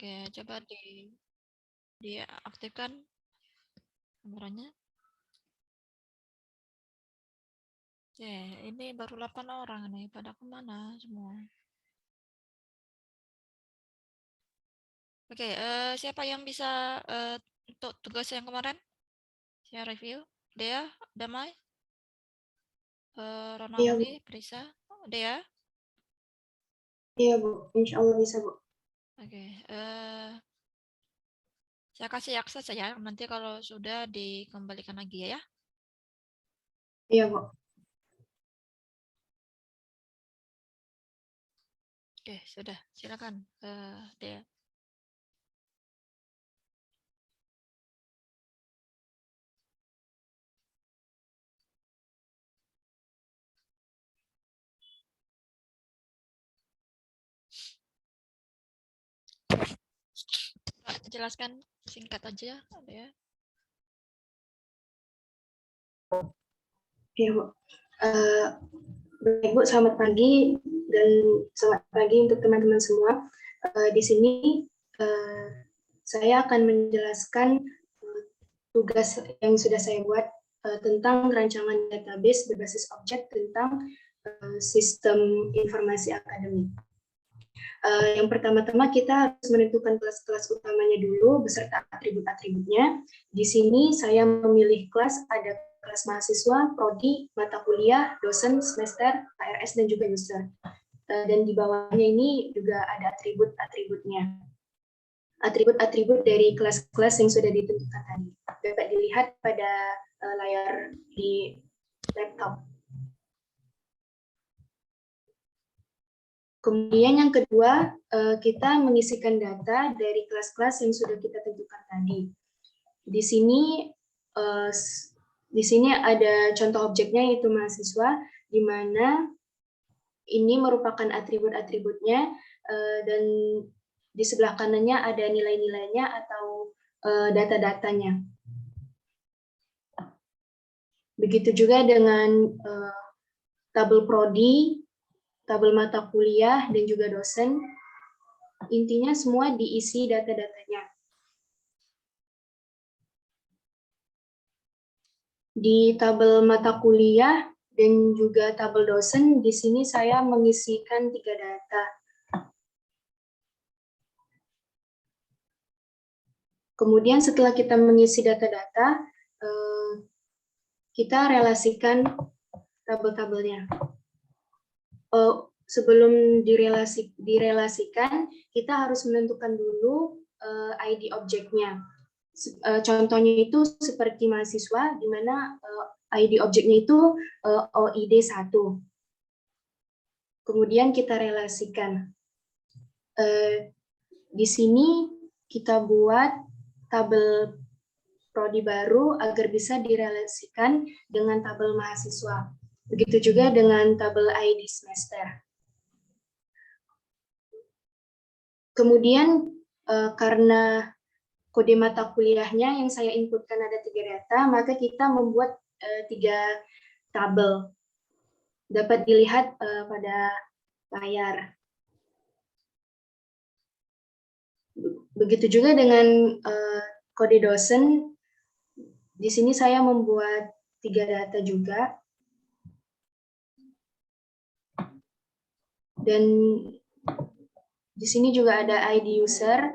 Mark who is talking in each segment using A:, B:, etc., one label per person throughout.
A: Oke, coba diaktifkan kameranya. Oke, ini baru 8 orang nih, pada kemana semua? Oke, siapa yang bisa untuk tugas yang kemarin? Saya review. Dea, Damai,
B: Iya, Bu.
A: Ronaudi, Prisa, Dea.
B: Iya, Bu. Insya Allah bisa, Bu.
A: Oke, saya kasih akses ya. Nanti kalau sudah dikembalikan lagi ya.
B: Iya, Bu.
A: Oke, sudah. Silakan, Dea. Pak, jelaskan singkat aja, Dea.
B: Iya, Bu. Baik, Bu. Selamat pagi dan selamat pagi untuk teman-teman semua. Di sini saya akan menjelaskan tugas yang sudah saya buat tentang rancangan database berbasis objek tentang sistem informasi akademik. Yang pertama-tama kita harus menentukan kelas-kelas utamanya dulu beserta atribut-atributnya. Di sini saya memilih kelas, ada kelas mahasiswa, prodi, mata kuliah, dosen, semester, KRS, dan juga user. Dan di bawahnya ini juga ada atribut-atributnya. Atribut-atribut dari kelas-kelas yang sudah ditentukan tadi. Dapat dilihat pada layar di laptop. Kemudian yang kedua, kita mengisikan data dari kelas-kelas yang sudah kita tentukan tadi. Di sini ada contoh objeknya yaitu mahasiswa, di mana ini merupakan atribut-atributnya dan di sebelah kanannya ada nilai-nilainya atau data-datanya. Begitu juga dengan tabel prodi, tabel mata kuliah, dan juga dosen. Intinya semua diisi data-datanya. Di tabel mata kuliah dan juga tabel dosen, di sini saya mengisikan 3 data. Kemudian setelah kita mengisi data-data, kita relasikan tabel-tabelnya. Sebelum direlasikan, kita harus menentukan dulu ID objeknya. Contohnya itu seperti mahasiswa, di mana ID objeknya itu OID 1. Kemudian kita relasikan. Di sini kita buat tabel prodi baru agar bisa direlasikan dengan tabel mahasiswa. Begitu juga dengan tabel ID semester. Kemudian karena kode mata kuliahnya yang saya inputkan ada 3 data, maka kita membuat 3 tabel. Dapat dilihat pada layar. Begitu juga dengan kode dosen. Di sini saya membuat 3 data juga. Dan di sini juga ada ID user,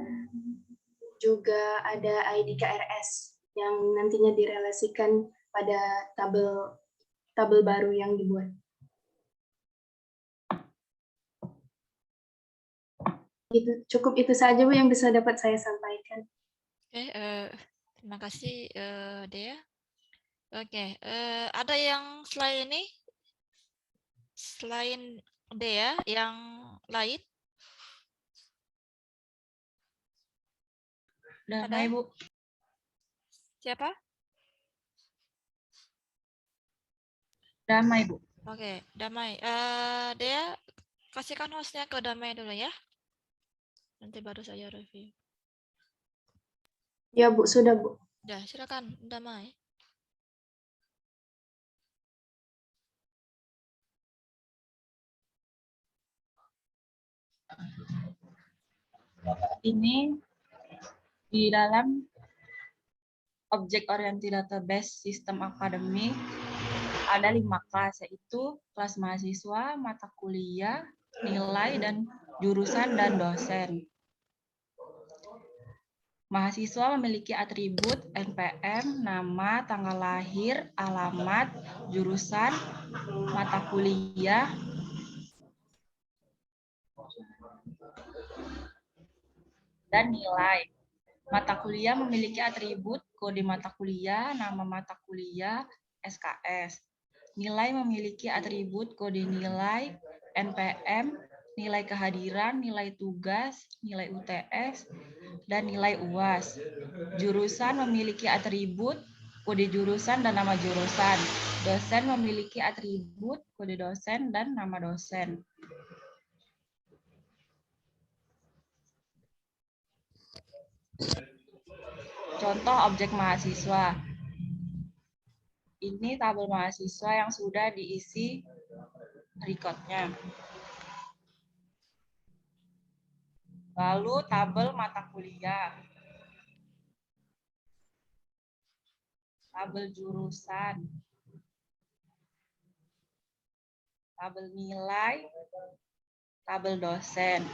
B: juga ada ID KRS yang nantinya direlasikan pada tabel baru yang dibuat. Cukup itu saja, Bu, yang bisa dapat saya sampaikan.
A: Oke, terima kasih, Dea. Oke, ada yang selain ini? Selain Dea, yang lain?
C: Damai, Bu.
A: Siapa?
C: Damai, Bu.
A: Oke, Damai. Dea, kasihkan hostnya ke Damai dulu ya. Nanti baru saya review.
B: Ya, Bu, sudah, Bu.
A: Udah, silakan Damai.
C: Ini di dalam Object Oriented Database Sistem Akademik ada 5 kelas, yaitu kelas mahasiswa, mata kuliah, nilai, dan jurusan dan dosen. Mahasiswa memiliki atribut NPM, nama, tanggal lahir, alamat, jurusan, mata kuliah, dan nilai. Mata kuliah memiliki atribut kode mata kuliah, nama mata kuliah, SKS. Nilai memiliki atribut kode nilai, NPM, nilai kehadiran, nilai tugas, nilai UTS, dan nilai UAS. Jurusan memiliki atribut kode jurusan dan nama jurusan. Dosen memiliki atribut kode dosen dan nama dosen. Contoh objek mahasiswa. Ini tabel mahasiswa yang sudah diisi recordnya. Lalu tabel mata kuliah. Tabel jurusan. Tabel nilai. Tabel dosen.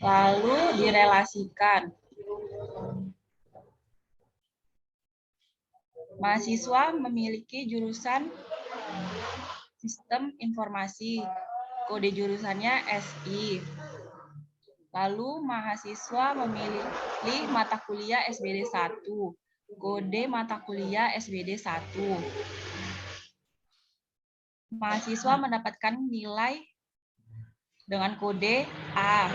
C: Lalu direlasikan. Mahasiswa memiliki jurusan Sistem Informasi. Kode jurusannya SI. Lalu mahasiswa memilih mata kuliah SBD 1. Kode mata kuliah SBD 1. Mahasiswa mendapatkan nilai dengan kode A.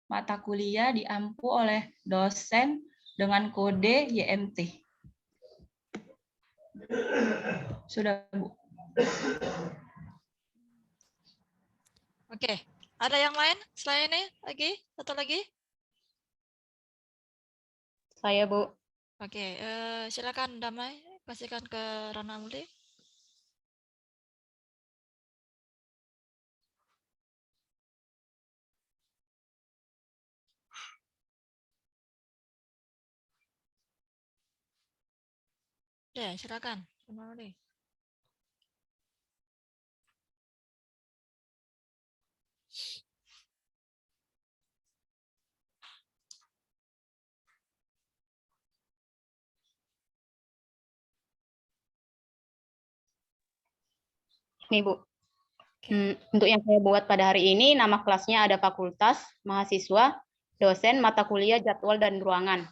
C: Mata kuliah diampu oleh dosen dengan kode YMT. Sudah, Bu.
A: Oke, ada yang lain selain ini lagi? Satu lagi?
D: Saya, Bu.
A: Oke, silakan Damai, kasihkan ke Rana Muli. Ya, silakan. Rana Muli.
D: Nih, Bu. Untuk yang saya buat pada hari ini, nama kelasnya ada fakultas, mahasiswa, dosen, mata kuliah, jadwal, dan ruangan.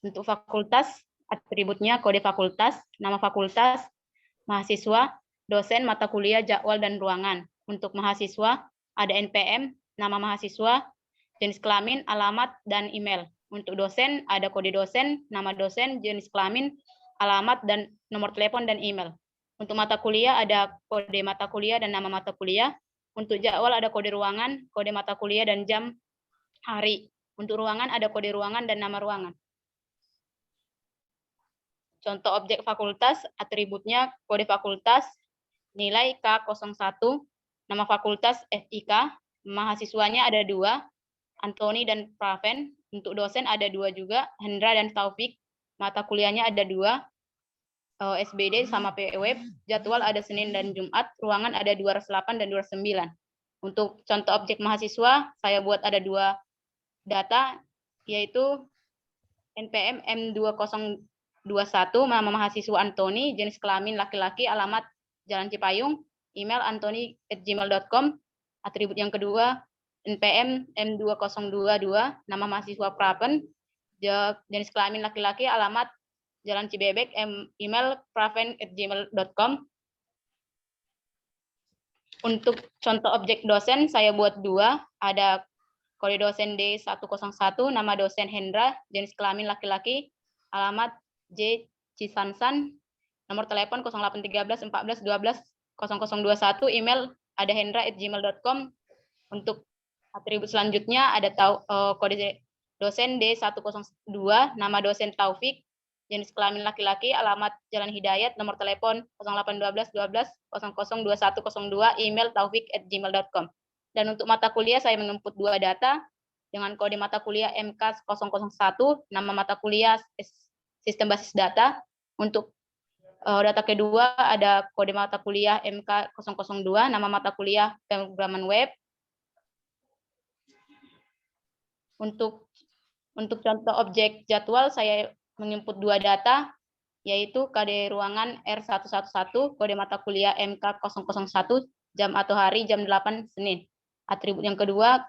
D: Untuk fakultas, atributnya kode fakultas, nama fakultas, mahasiswa, dosen, mata kuliah, jadwal, dan ruangan. Untuk mahasiswa, ada NPM, nama mahasiswa, jenis kelamin, alamat, dan email. Untuk dosen, ada kode dosen, nama dosen, jenis kelamin, alamat, dan nomor telepon, dan email. Untuk mata kuliah, ada kode mata kuliah dan nama mata kuliah. Untuk jadwal, ada kode ruangan, kode mata kuliah, dan jam hari. Untuk ruangan, ada kode ruangan dan nama ruangan. Contoh objek fakultas, atributnya kode fakultas, nilai K01, nama fakultas FIK, mahasiswanya ada 2, Antoni dan Praven. Untuk dosen ada 2 juga, Hendra dan Taufik. Mata kuliahnya ada 2, SBD sama PWeb. Jadwal ada Senin dan Jumat. Ruangan ada 208 dan 209. Untuk contoh objek mahasiswa, saya buat ada 2 data, yaitu NPM M2021, nama mahasiswa Antoni, jenis kelamin laki-laki, alamat Jalan Cipayung, email antoni@gmail.com. Atribut yang kedua, NPM M2022, nama mahasiswa Praven, jenis kelamin laki-laki, alamat Jalan Cibebek, email praven@gmail.com. Untuk contoh objek dosen, saya buat 2, ada kode dosen D101, nama dosen Hendra, jenis kelamin laki-laki, alamat J. Cisansan, nomor telepon 0813 14 12 0021, email ada hendra@gmail.com. Untuk atribut selanjutnya ada kode dosen D102, nama dosen Taufik, jenis kelamin laki-laki, alamat Jalan Hidayat, nomor telepon 0812 12 00 2102, email taufik@gmail.com. Dan untuk mata kuliah saya menginput 2 data dengan kode mata kuliah MK001, nama mata kuliah sistem basis data. Untuk data kedua ada kode mata kuliah MK002, nama mata kuliah pemrograman web. Untuk contoh objek jadwal saya menginput 2 data, yaitu KD ruangan R111, kode mata kuliah MK001, jam atau hari jam 8 Senin. Atribut yang kedua,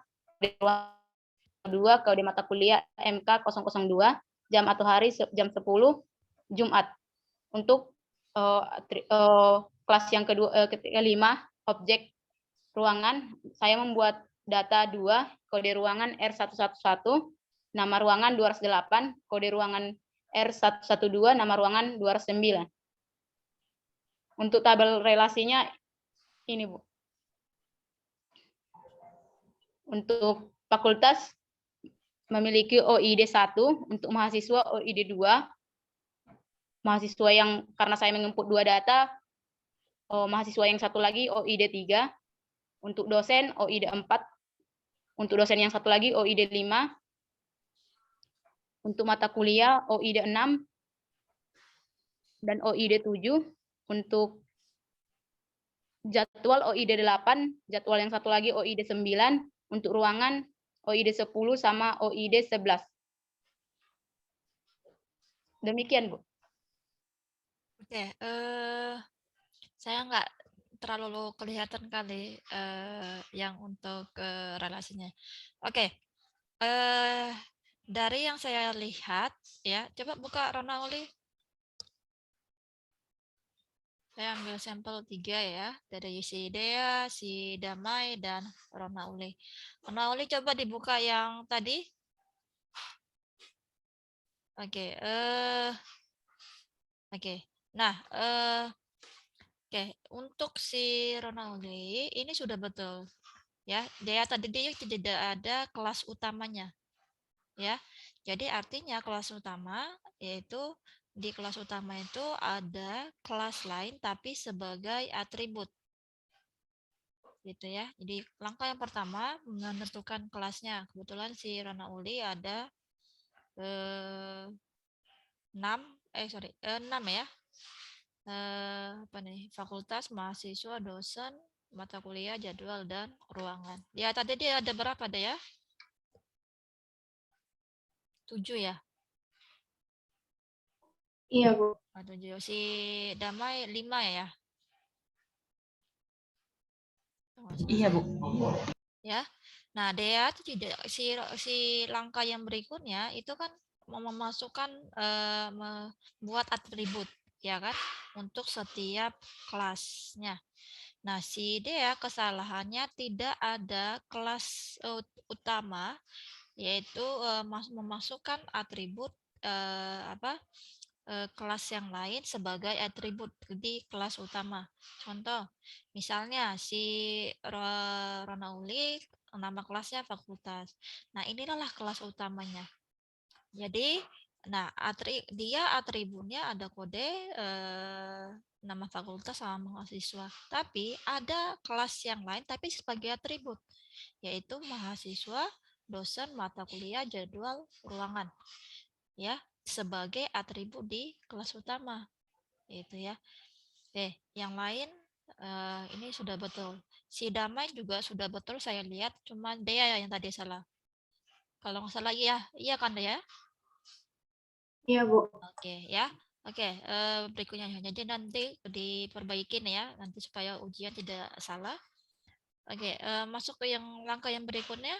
D: kode mata kuliah MK002, jam atau hari jam 10 Jumat. Untuk kelas yang kelima, objek ruangan, saya membuat data 2, kode ruangan R111, nama ruangan 208, kode ruangan R112, nama ruangan 209. Untuk tabel relasinya ini, Bu. Untuk fakultas memiliki OID 1, untuk mahasiswa OID 2. Mahasiswa yang, karena saya menginput 2 data, mahasiswa yang satu lagi OID 3. Untuk dosen OID 4. Untuk dosen yang satu lagi OID 5. Untuk mata kuliah OID 6 dan OID 7. Untuk jadwal OID 8, jadwal yang satu lagi OID 9, untuk ruangan OID 10 sama OID 11. Demikian, Bu.
A: Oke, saya nggak terlalu kelihatan kali yang untuk relasinya. Oke, dari yang saya lihat ya, coba buka Rona Uli. Saya ambil sampel 3 ya, dari si Dea, si Damai, dan Rona Uli. Rona Uli coba dibuka yang tadi. Oke, oke. Nah, oke, untuk si Rona Uli ini sudah betul. Ya, dia tadi dia tidak ada kelas utamanya. Ya. Jadi artinya kelas utama yaitu di kelas utama itu ada kelas lain tapi sebagai atribut. Gitu ya. Jadi langkah yang pertama menentukan kelasnya. Kebetulan si Rona Uli ada 6 ya. Apa nih? Fakultas, mahasiswa, dosen, mata kuliah, jadwal, dan ruangan. Ya, tadi dia ada berapa deh ya? 7 ya?
B: Iya, Bu.
A: 7. Si Damai 5 ya?
C: Iya, Bu.
A: Ya. Nah, dia tidak si langkah yang berikutnya itu kan memasukkan membuat atribut ya kan untuk setiap kelasnya. Nah, si Dea kesalahannya tidak ada kelas utama, yaitu memasukkan atribut kelas yang lain sebagai atribut di kelas utama. Contoh, misalnya si Ronauli nama kelasnya fakultas. Nah, inilah kelas utamanya. Jadi, nah dia atributnya ada kode nama fakultas sama mahasiswa. Tapi ada kelas yang lain tapi sebagai atribut, yaitu mahasiswa, dosen, mata kuliah, jadwal, ruangan. Ya, sebagai atribut di kelas utama. Itu ya. Yang lain ini sudah betul. Si Damai juga sudah betul saya lihat, cuma dia yang tadi salah. Kalau nggak salah iya kan ya?
B: Iya, Bu.
A: Oke ya. Oke, berikutnya jadi nanti diperbaikin ya, nanti supaya ujian tidak salah. Oke, masuk ke yang langkah yang berikutnya.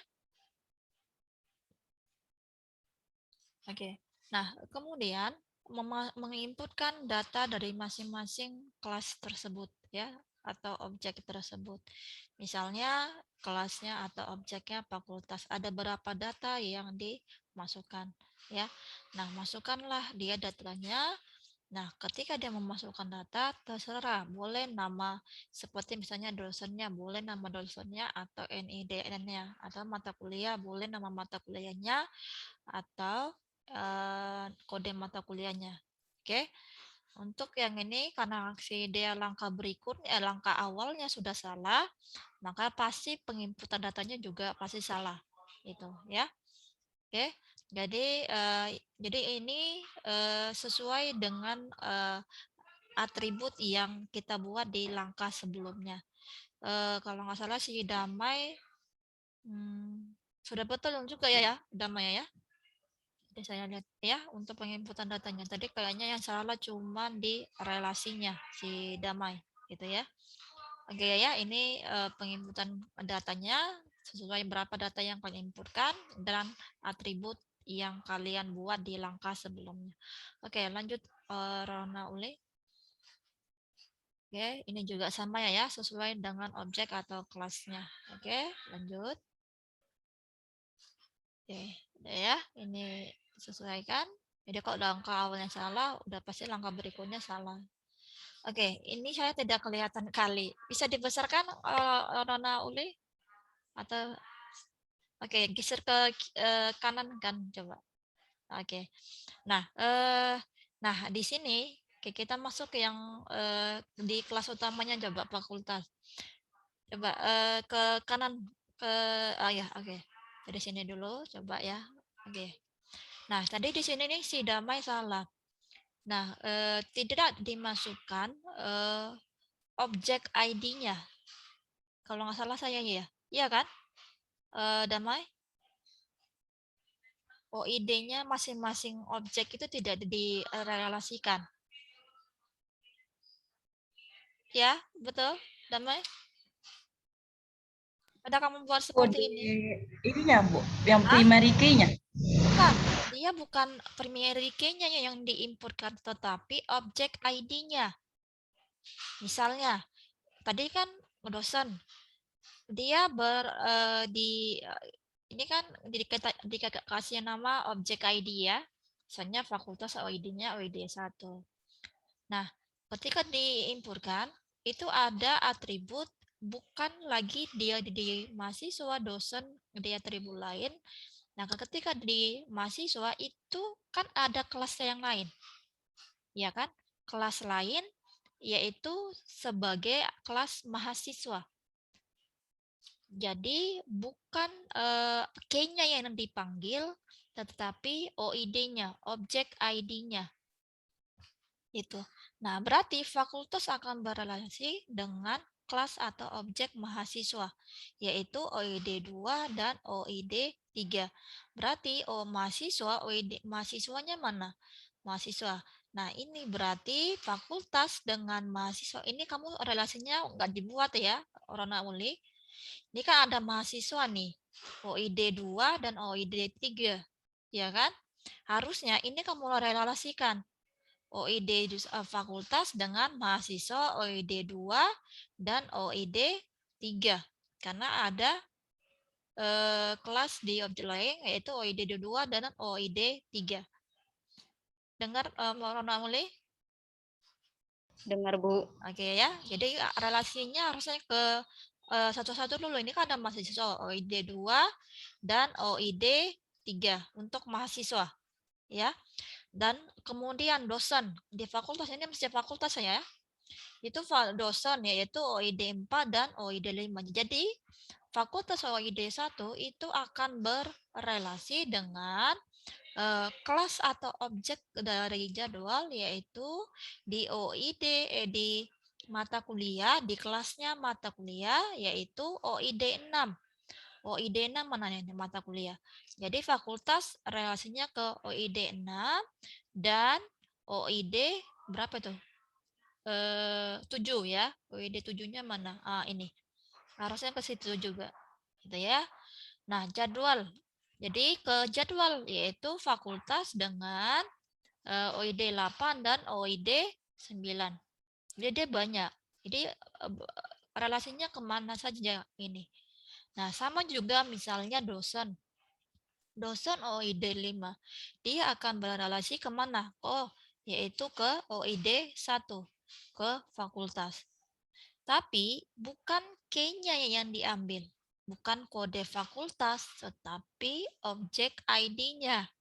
A: Oke. Nah, kemudian menginputkan data dari masing-masing kelas tersebut ya atau objek tersebut. Misalnya kelasnya atau objeknya fakultas, ada berapa data yang dimasukkan ya. Nah, masukkanlah dia datanya. Nah, ketika dia memasukkan data, terserah boleh nama seperti misalnya dosennya, boleh nama dosennya atau NIDN-nya, atau mata kuliah boleh nama mata kuliahnya atau kode mata kuliahnya. Oke. Untuk yang ini karena si dia langkah berikutnya, langkah awalnya sudah salah, maka pasti penginputan datanya juga pasti salah. Itu ya. Oke. Jadi ini sesuai dengan atribut yang kita buat di langkah sebelumnya. Kalau nggak salah si damai sudah betul juga ya damai ya. Jadi saya lihat ya untuk penginputan datanya. Tadi kayaknya yang salah cuma di relasinya si damai gitu ya. Oke ya, ini penginputan datanya sesuai berapa data yang kalian inputkan dan atribut yang kalian buat di langkah sebelumnya. Oke, lanjut Rona Uli. Oke, ini juga sama ya, sesuai dengan objek atau kelasnya. Oke, lanjut. Oke, udah ya, ini disesuaikan. Jadi kalau langkah awalnya salah, udah pasti langkah berikutnya salah. Oke, ini saya tidak kelihatan kali. Bisa dibesarkan Rona Uli? Atau oke, geser ke kanan kan coba. Oke. Nah, di sini kita masuk ke yang di kelas utamanya coba fakultas. Coba ke kanan ke ya, oke. Dari sini dulu coba ya. Oke. Nah, tadi di sini nih si damai salah. Nah, tidak dimasukkan objek ID-nya. Kalau nggak salah saya ya. Iya kan? Damai? OID-nya masing-masing objek itu tidak direlasikan. Ya, betul, Damai? Ada kamu buat seperti
C: Kode
A: ini?
C: ininya, Bu, yang
A: Hah?
C: primary key-nya.
A: Bukan, dia bukan primary key-nya yang diinputkan, tetapi objek ID-nya. Misalnya, tadi kan dosen, dia ini kan dikasih nama objek ID ya. Misalnya fakultas OID-nya OID 1. Nah, ketika diinputkan, itu ada atribut bukan lagi dia di mahasiswa dosen di atribut lain. Nah, ketika di mahasiswa itu kan ada kelas yang lain. Ya kan? Kelas lain yaitu sebagai kelas mahasiswa. Jadi bukan key-nya yang dipanggil, tetapi OID-nya, objek ID-nya. Itu. Nah, berarti fakultas akan berrelasi dengan kelas atau objek mahasiswa, yaitu OID 2 dan OID 3. Berarti mahasiswa, OID mahasiswanya mana? Mahasiswa. Nah, ini berarti fakultas dengan mahasiswa. Ini kamu relasinya nggak dibuat ya, Rona Uli. Ini kan ada mahasiswa nih, OID 2 dan OID 3. Ya kan? Harusnya ini kamu relasikan. OID fakultas dengan mahasiswa OID 2 dan OID 3. Karena ada kelas di objek lain yaitu OID 2 dan OID 3. Dengar Rona Muli?
D: Dengar, Bu.
A: Oke ya. Jadi relasinya harusnya ke satu-satu dulu. Ini kan ada mahasiswa OID 2 dan OID 3 untuk mahasiswa ya. Dan kemudian dosen di fakultas, ini mesti fakultas ya, itu dosen yaitu OID 4 dan OID 5. Jadi fakultas OID 1 itu akan berrelasi dengan kelas atau objek dari jadwal yaitu di OID di mata kuliah, di kelasnya mata kuliah yaitu OID 6. OID 6 mana nih mata kuliah. Jadi fakultas relasinya ke OID 6 dan OID berapa tuh? 7 ya. OID 7-nya mana? Ini. Harusnya ke situ juga. Gitu ya. Nah, jadwal. Jadi ke jadwal yaitu fakultas dengan OID 8 dan OID 9. Jadi dia banyak. Jadi relasinya kemana saja ini. Nah, sama juga misalnya dosen. Dosen OID 5. Dia akan berrelasi kemana? Yaitu ke OID 1, ke fakultas. Tapi bukan key-nya yang diambil. Bukan kode fakultas, tetapi objek ID-nya.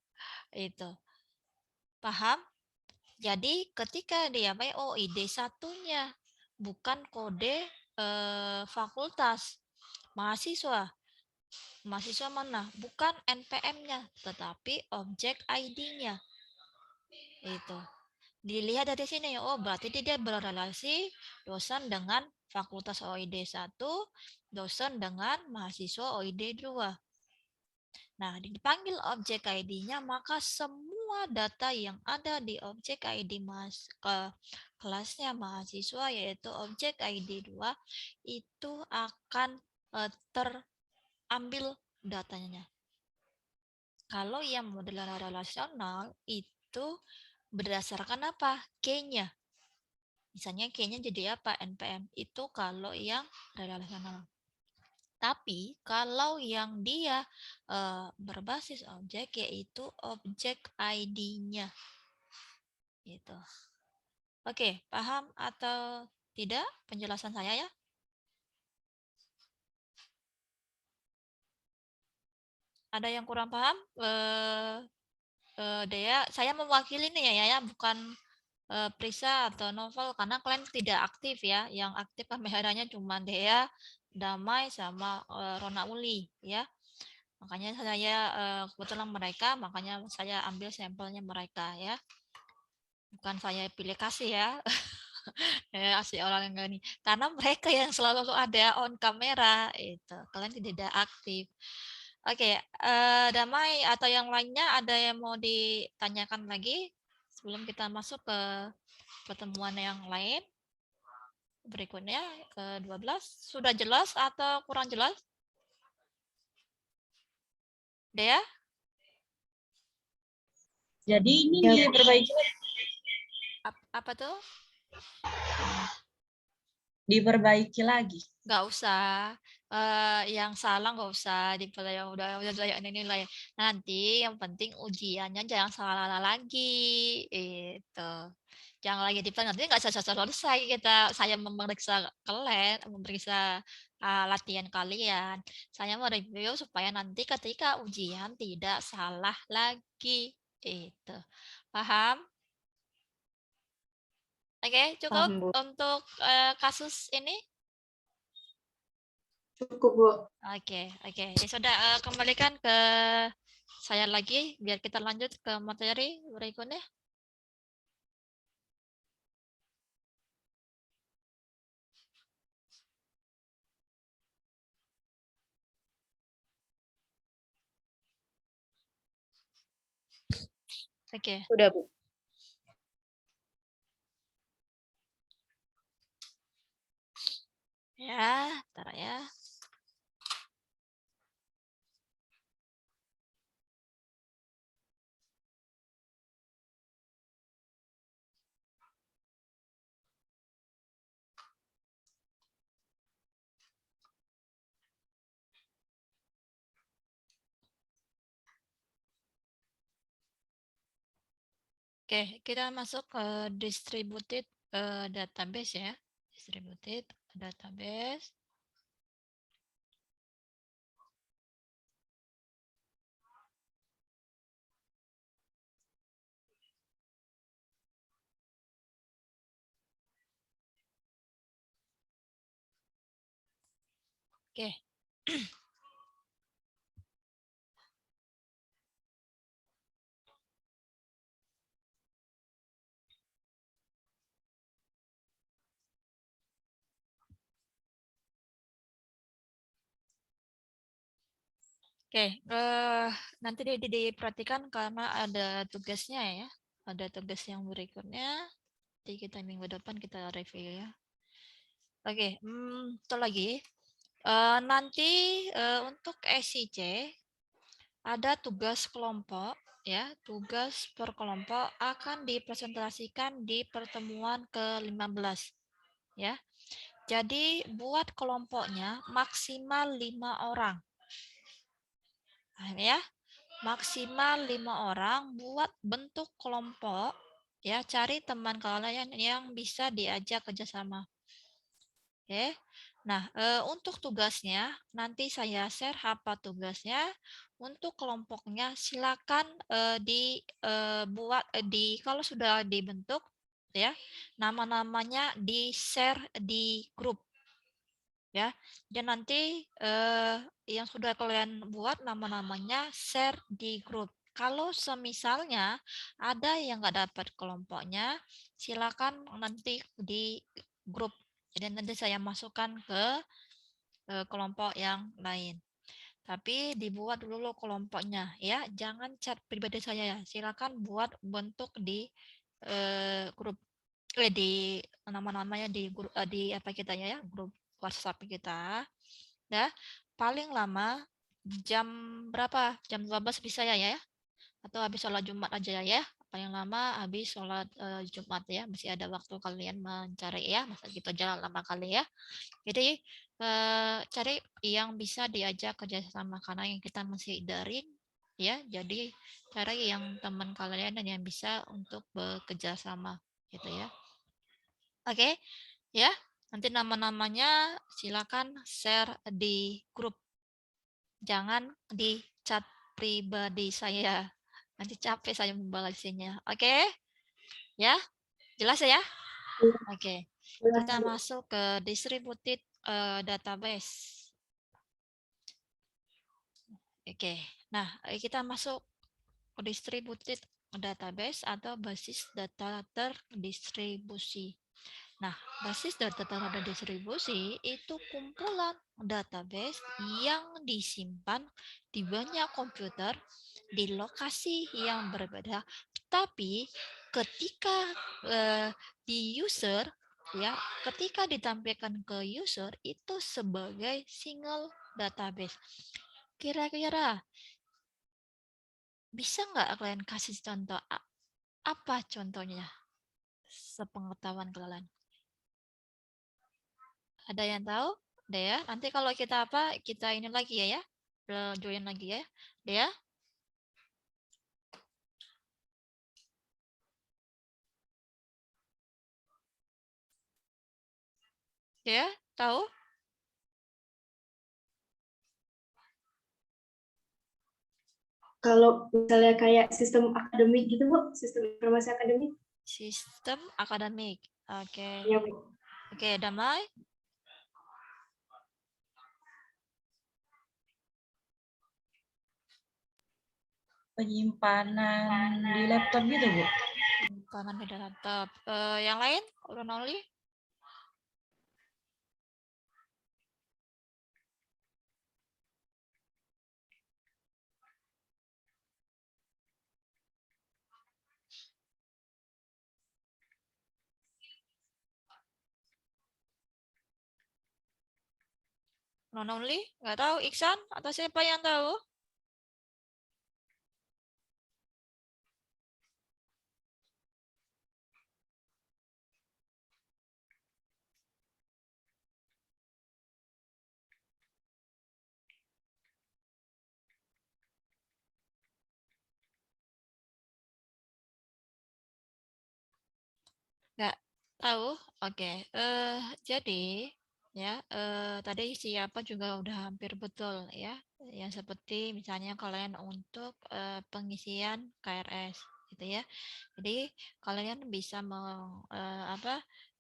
A: Itu. Paham? Jadi ketika dia oh ID satunya bukan kode fakultas mahasiswa. Mahasiswa mana? Bukan NPM-nya, tetapi objek ID-nya. Itu. Dilihat dari sini, oh berarti dia berrelasi dosen dengan fakultas OID 1, dosen dengan mahasiswa OID 2. Nah, dipanggil objek ID-nya, maka semua data yang ada di objek ID kelasnya mahasiswa, yaitu objek ID 2, itu akan terambil datanya. Kalau yang model relasional itu berdasarkan apa? Key-nya. Misalnya key-nya jadi apa? NPM. Itu kalau yang relasional. Tapi kalau yang dia berbasis objek yaitu objek ID-nya. Gitu. Oke, paham atau tidak penjelasan saya ya? Ada yang kurang paham? Dea, saya mewakili nih ya, bukan Prisa atau Novel karena kalian tidak aktif ya. Yang aktif kameranya cuma Dea, Damai sama Rona Uli ya. Makanya saya kebetulan mereka, makanya saya ambil sampelnya mereka ya. Bukan saya pilih kasih ya. Kasih orang yang gak nih. Karena mereka yang selalu ada on kamera itu. Kalian tidak aktif. Oke, Damai atau yang lainnya ada yang mau ditanyakan lagi sebelum kita masuk ke pertemuan yang lain? Berikutnya ke 12. Sudah jelas atau kurang jelas? Dea?
C: Jadi ini
B: Ya.
C: diperbaiki,
A: Apa tuh?
C: diperbaiki lagi.
A: Nggak usah. Yang salah nggak usah dipelajari, udah nilai. Nanti yang penting ujiannya jangan salah lagi. Itu. Jangan lagi nanti nggak selesai saya memeriksa kalian, memeriksa latihan kalian. Saya mau review supaya nanti ketika ujian tidak salah lagi. Itu. Paham? Oke, cukup
D: Paham, Bu.
A: untuk kasus ini.
B: Cukup, Bu.
A: Oke. Ya sudah, kembalikan ke saya lagi biar kita lanjut ke materi berikutnya. Oke.
D: Sudah, Bu.
A: Ya, ntar ya. Oke, kita masuk ke distributed database ya. Distributed database. Oke. Oke, nanti diperhatikan karena ada tugasnya ya. Ada tugas yang berikutnya. Nanti kita minggu depan kita review ya. Oke, itu lagi. Nanti untuk SIC ada tugas kelompok ya. Tugas per kelompok akan dipresentasikan di pertemuan ke-15 ya. Jadi buat kelompoknya maksimal 5 orang. Ya, maksimal 5 orang buat bentuk kelompok ya, cari teman kalian yang bisa diajak kerjasama. Oke, Nah, untuk tugasnya nanti saya share apa tugasnya. Untuk kelompoknya silakan dibuat kalau sudah dibentuk ya, nama-namanya di-share di grup ya. Dan nanti yang sudah kalian buat nama-namanya share di grup. Kalau semisalnya ada yang nggak dapat kelompoknya, silakan nanti di grup. Jadi nanti saya masukkan ke kelompok yang lain. Tapi dibuat dulu kelompoknya ya, jangan chat pribadi saya ya. Silakan buat bentuk di grup di nama-namanya di grup di apa kita ya, grup WhatsApp kita. Ya. Paling lama jam berapa? Jam 12 bisa ya. Atau habis sholat Jumat aja ya. Paling lama habis sholat Jumat ya. Masih ada waktu kalian mencari ya. Masa gitu jalan lama kali ya. Jadi cari yang bisa diajak kerjasama karena yang kita masih daring ya. Jadi cari yang teman kalian dan yang bisa untuk bekerja sama gitu ya. Oke, ya. Nanti nama-namanya silakan share di grup. Jangan di chat pribadi saya. Nanti capek saya membalasinya. Oke? Ya? Jelas ya? Oke. Kita masuk ke distributed database. Oke. Nah, kita masuk ke distributed database atau basis data terdistribusi. Nah, basis data terdistribusi itu kumpulan database yang disimpan di banyak komputer di lokasi yang berbeda, tapi ketika di user ya, ketika ditampilkan ke user itu sebagai single database. Kira-kira bisa nggak kalian kasih contoh apa contohnya sepengetahuan kalian? Ada yang tahu? Dea, nanti kalau kita apa, kita ini lagi ya, join lagi ya. Dea? Dea, tahu?
B: Kalau misalnya kayak sistem akademik gitu, Bu, sistem informasi akademik.
A: Sistem akademik. Oke.
B: Ya, Bu.
A: Oke, Damai.
C: Penyimpanan di laptop gitu, Bu.
A: Penyimpanan di laptop. Yang lain? Ronoli? Ronoli? Nggak tahu. Iksan? Atau siapa yang tahu? Nggak tahu? Oke. Jadi ya tadi siapa juga udah hampir betul ya. Yang seperti misalnya kalian untuk pengisian KRS gitu ya. Jadi kalian bisa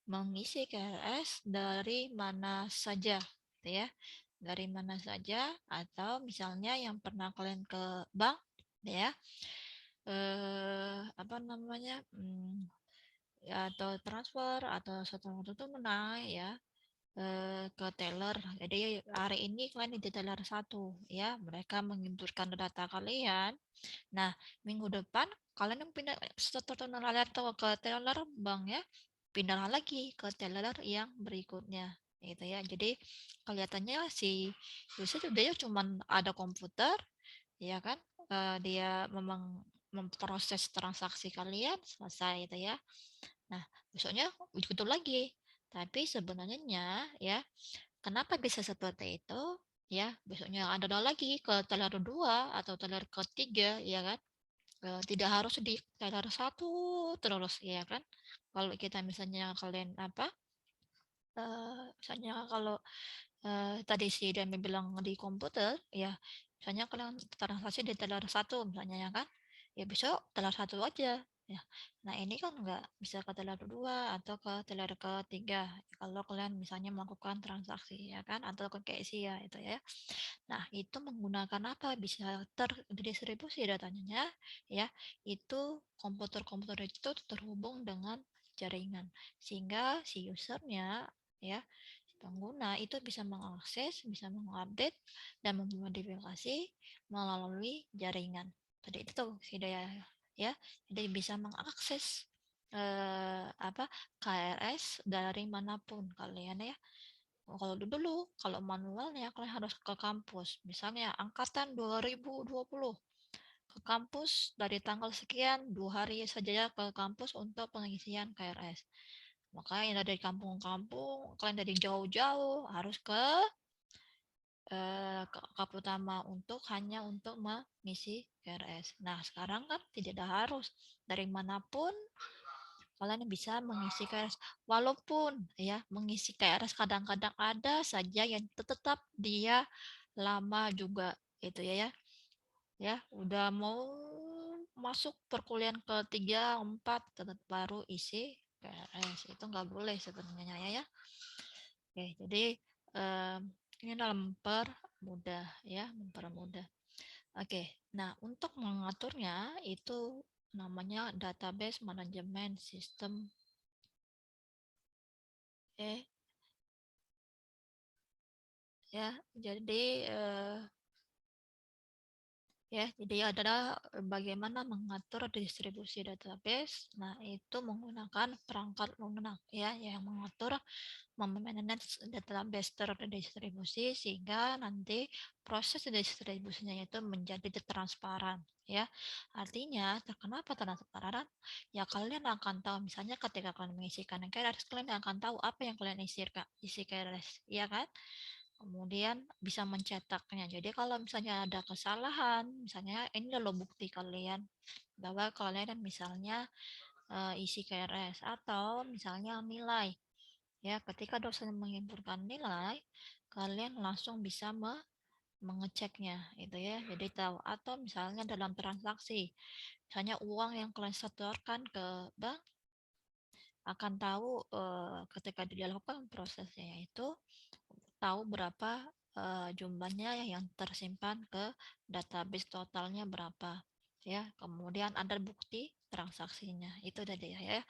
A: mengisi KRS dari mana saja gitu ya. Dari mana saja atau misalnya yang pernah kalian ke bank ya. Apa namanya? Ya, atau transfer atau setelah itu tunai ya ke teller. Jadi hari ini kalian di teller satu ya, mereka menginputkan data kalian. Nah, minggu depan kalian yang pindah setelah tunai atau ke teller bank ya, pindah lagi ke teller yang berikutnya gitu ya. Jadi kelihatannya si user dia cuma ada komputer ya kan, dia memang memproses transaksi kalian selesai itu ya. Nah, besoknya begitu lagi. Tapi sebenarnya ya, kenapa bisa seperti itu? Ya, besoknya ada lagi ke teller 2 atau teller ketiga, ya kan? Tidak harus di teller satu terus, ya kan? Kalau kita misalnya kalian Misalnya kalau tadi si Demi bilang di komputer, ya misalnya kalian transaksi di teller satu misalnya ya kan, ya besok teller satu aja ya. Nah ini kan nggak bisa ke teller dua atau ke teller ketiga kalau kalian misalnya melakukan transaksi ya kan atau ke KSI ya itu ya. Nah itu menggunakan apa bisa terdistribusi datanya ya itu komputer-komputer itu terhubung dengan jaringan sehingga si usernya ya pengguna itu bisa mengakses, bisa mengupdate, dan memodifikasi melalui jaringan. Tadi itu tuh si daya ya, jadi bisa mengakses apa KRS dari manapun kalian ya. Kalau dulu, kalau manualnya kalian harus ke kampus. Misalnya angkatan 2020 ke kampus dari tanggal sekian 2 hari saja ya ke kampus untuk pengisian KRS. Makanya dari kampung-kampung, kalian dari jauh-jauh harus ke utama untuk hanya untuk mengisi KRS. Nah, sekarang kan tidak harus dari manapun kalian bisa mengisi KRS. Walaupun ya mengisi KRS kadang-kadang ada saja yang tetap dia lama juga itu ya ya. Ya, udah mau masuk perkuliahan ke-3, 4 tetap baru isi KRS. Itu nggak boleh sebenarnya ya. Oke, jadi ini dalam mempermudah ya, mempermudah. Oke, nah untuk mengaturnya itu namanya database management system. Oke, ya. Jadi jadi adalah bagaimana mengatur distribusi database. Nah, itu menggunakan perangkat lunak ya yang mengatur memanage database terdistribusi sehingga nanti proses distribusinya itu menjadi transparan ya. Artinya, kenapa transparan? Ya kalian akan tahu misalnya ketika kalian mengisikan KRS, kalian akan tahu apa yang kalian isi KRS, ya kan? Kemudian bisa mencetaknya. Jadi kalau misalnya ada kesalahan, misalnya ini loh bukti kalian bahwa kalian misalnya isi KRS atau misalnya nilai. Ya, ketika dosen menginputkan nilai, kalian langsung bisa mengeceknya itu ya. Jadi tahu atau misalnya dalam transaksi, misalnya uang yang kalian setorkan ke bank akan tahu ketika dilakukan prosesnya itu tahu berapa jumlahnya yang tersimpan ke database totalnya berapa ya. Kemudian ada bukti transaksinya. Itu tadi ya.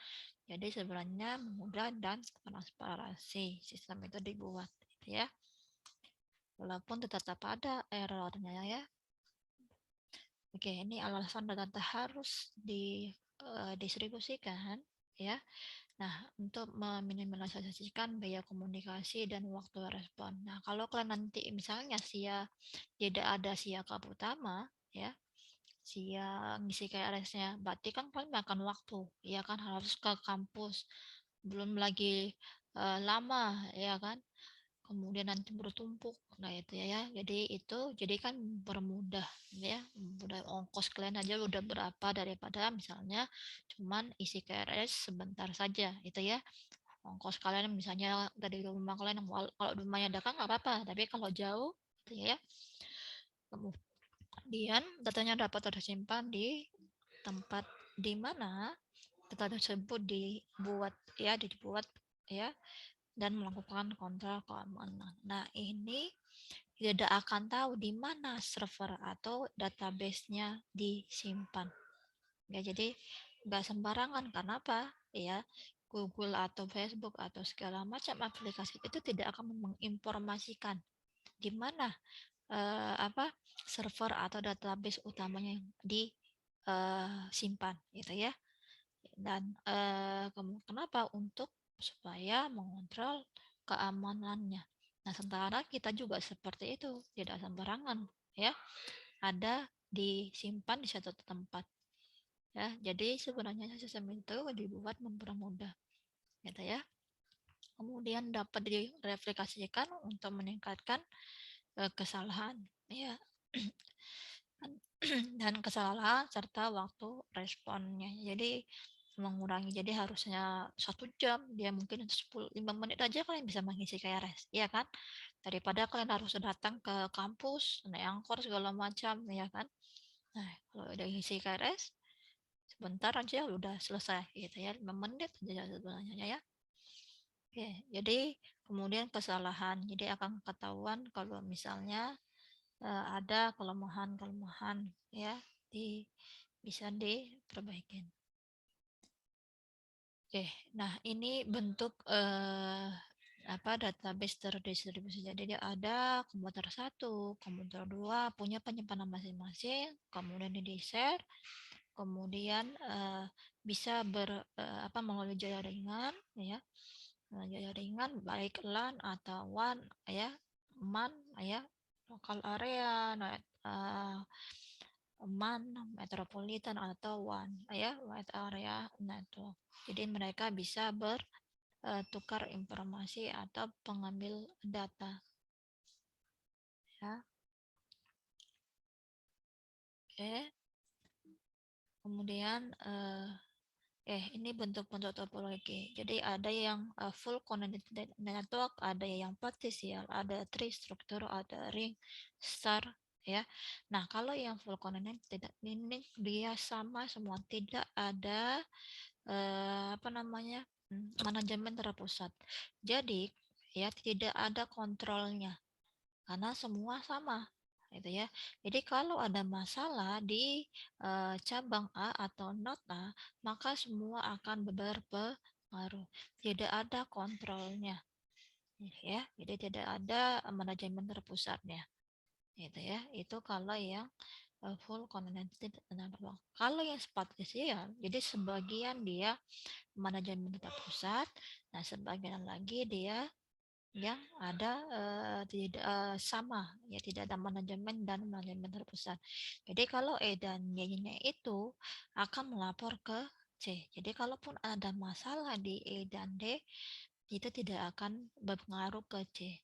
A: Jadi sebenarnya mudah dan transparansi sistem itu dibuat gitu ya. Walaupun tetap ada errornya ya. Oke, ini alasan data harus didistribusikan ya. Nah, untuk meminimalisasikan biaya komunikasi dan waktu respon. Nah, kalau kalian nanti misalnya tidak ada siakap utama, ya, ngisi KRS-nya, berarti kan kalian makan waktu, ya kan harus ke kampus, belum lagi lama, ya kan, kemudian nanti bertumpuk. Nah, itu ya. Jadi kan bermudah ya, mudah ongkos kalian aja udah berapa daripada misalnya cuman isi KRS sebentar saja itu ya. Ongkos kalian misalnya dari rumah kalian kalau rumahnya dekat nggak apa-apa, tapi kalau jauh itu ya. Kemudian datanya dapat tersimpan di tempat di mana data tersebut dibuat ya dan melakukan kontrol keamanan. Nah, ini tidak akan tahu di mana server atau database-nya disimpan. Ya, jadi nggak sembarangan. Kenapa? Ya, Google atau Facebook atau segala macam aplikasi itu tidak akan menginformasikan di mana server atau database utamanya yang disimpan, gitu ya. Dan kenapa? Untuk supaya mengontrol keamanannya. Nah, sementara kita juga seperti itu, tidak sembarangan, ya. Ada disimpan di satu tempat, ya. Jadi sebenarnya sistem itu dibuat mempermudah, gitu ya. Kemudian dapat direplikasikan untuk meningkatkan kesalahan, ya. Dan kesalahan serta waktu responnya. Jadi mengurangi. Jadi harusnya 1 jam, dia mungkin 5 menit aja kalian bisa mengisi KRS, ya kan? Daripada kalian harus datang ke kampus, naik angkot segala macam, ya kan? Nah, kalau udah isi KRS, sebentar aja udah selesai gitu ya, 5 menit aja sebenarnya ya. Oke, jadi kemudian kesalahan. Jadi akan ketahuan kalau misalnya ada kelemahan-kelemahan ya, bisa diperbaiki. Oke, nah ini bentuk database terdistribusi. Jadi dia ada komputer 1, komputer 2 punya penyimpanan masing-masing, kemudian di share, kemudian bisa melalui jaringan ya. Jaringan baik LAN atau WAN ya, MAN ya, lokal area, MAN, metropolitan atau WAN ya, wide area network. Jadi mereka bisa bertukar informasi atau pengambil data ya. Oke. Kemudian ini bentuk-bentuk topologi. Jadi ada yang full connected network, ada yang partisial, ada tree struktur, ada ring, star, ya. Nah, kalau yang full connected ini dia sama semua, tidak ada manajemen terpusat. Jadi ya tidak ada kontrolnya karena semua sama gitu ya. Jadi kalau ada masalah di cabang A atau not A, maka semua akan berpengaruh. Tidak ada kontrolnya, ya. Jadi tidak ada manajemen terpusatnya, gitu ya. Itu kalau yang full connected network. Kalau yang spasial, jadi sebagian dia manajemen terpusat, nah sebagian lagi dia yang ada tidak sama ya, tidak ada manajemen dan manajemen terpusat. Jadi kalau E dan Y-nya itu akan melapor ke C. Jadi kalaupun ada masalah di E dan D itu tidak akan berpengaruh ke C.